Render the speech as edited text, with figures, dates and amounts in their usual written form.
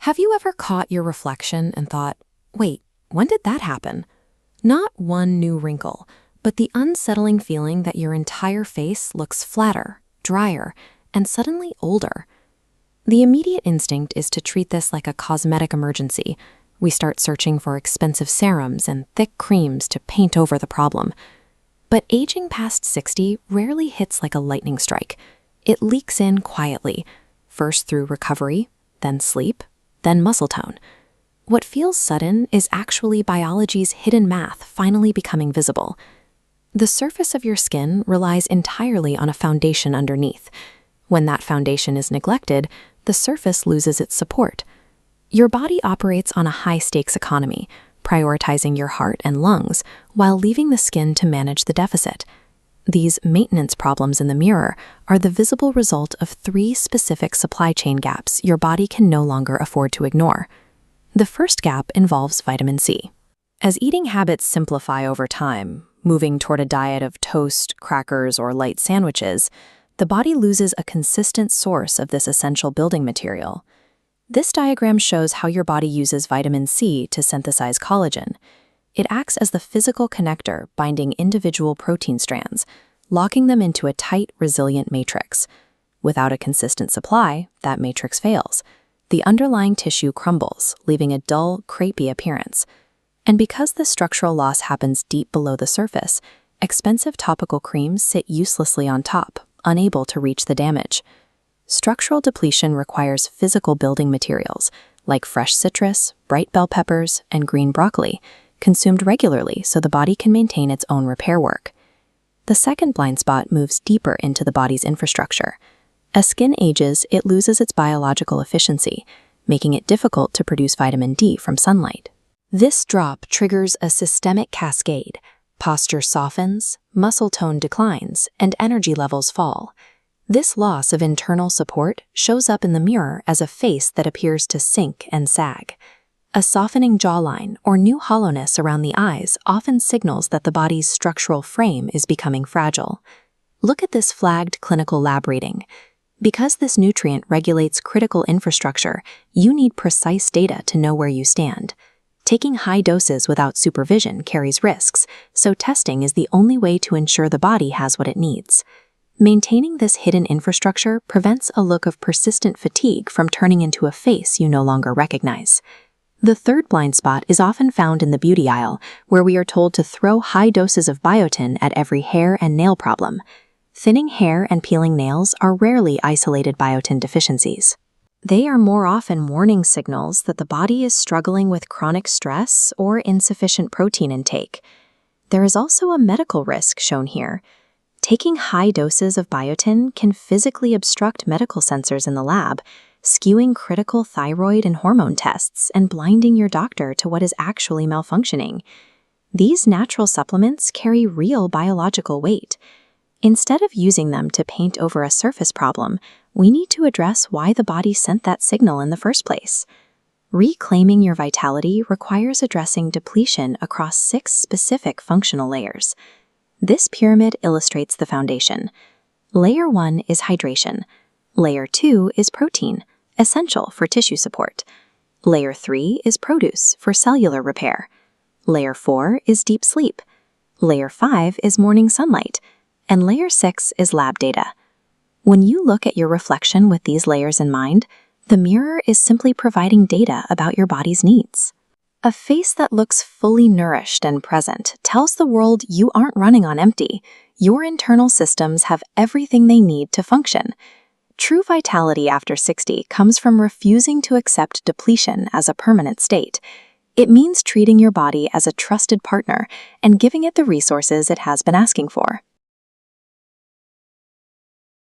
Have you ever caught your reflection and thought, wait, when did that happen? Not one new wrinkle, but the unsettling feeling that your entire face looks flatter, drier, and suddenly older. The immediate instinct is to treat this like a cosmetic emergency. We start searching for expensive serums and thick creams to paint over the problem. But aging past 60 rarely hits like a lightning strike. It leaks in quietly, first through recovery, then sleep, then muscle tone. What feels sudden is actually biology's hidden math finally becoming visible. The surface of your skin relies entirely on a foundation underneath. When that foundation is neglected, the surface loses its support. Your body operates on a high-stakes economy, prioritizing your heart and lungs while leaving the skin to manage the deficit. These maintenance problems in the mirror are the visible result of 3 specific supply chain gaps your body can no longer afford to ignore. The first gap involves vitamin C. As eating habits simplify over time, moving toward a diet of toast, crackers, or light sandwiches, the body loses a consistent source of this essential building material. This diagram shows how your body uses vitamin C to synthesize collagen. It acts as the physical connector binding individual protein strands, locking them into a tight, resilient matrix. Without a consistent supply, that matrix fails. The underlying tissue crumbles, leaving a dull, crepey appearance. And because the structural loss happens deep below the surface, expensive topical creams sit uselessly on top, unable to reach the damage. Structural depletion requires physical building materials, like fresh citrus, bright bell peppers, and green broccoli, consumed regularly so the body can maintain its own repair work. The second blind spot moves deeper into the body's infrastructure. As skin ages, it loses its biological efficiency, making it difficult to produce vitamin D from sunlight. This drop triggers a systemic cascade. Posture softens, muscle tone declines, and energy levels fall. This loss of internal support shows up in the mirror as a face that appears to sink and sag. A softening jawline or new hollowness around the eyes often signals that the body's structural frame is becoming fragile. Look at this flagged clinical lab reading. Because this nutrient regulates critical infrastructure, you need precise data to know where you stand. Taking high doses without supervision carries risks, so testing is the only way to ensure the body has what it needs. Maintaining this hidden infrastructure prevents a look of persistent fatigue from turning into a face you no longer recognize. The third blind spot is often found in the beauty aisle, where we are told to throw high doses of biotin at every hair and nail problem. Thinning hair and peeling nails are rarely isolated biotin deficiencies. They are more often warning signals that the body is struggling with chronic stress or insufficient protein intake. There is also a medical risk shown here. Taking high doses of biotin can physically obstruct medical sensors in the lab, skewing critical thyroid and hormone tests and blinding your doctor to what is actually malfunctioning. These natural supplements carry real biological weight. Instead of using them to paint over a surface problem, we need to address why the body sent that signal in the first place. Reclaiming your vitality requires addressing depletion across 6 specific functional layers. This pyramid illustrates the foundation. Layer 1 is hydration. Layer 2 is protein, essential for tissue support. Layer 3 is produce for cellular repair. Layer 4 is deep sleep. Layer 5 is morning sunlight. And layer 6 is lab data. When you look at your reflection with these layers in mind, the mirror is simply providing data about your body's needs. A face that looks fully nourished and present tells the world you aren't running on empty. Your internal systems have everything they need to function. True vitality after 60 comes from refusing to accept depletion as a permanent state. It means treating your body as a trusted partner and giving it the resources it has been asking for.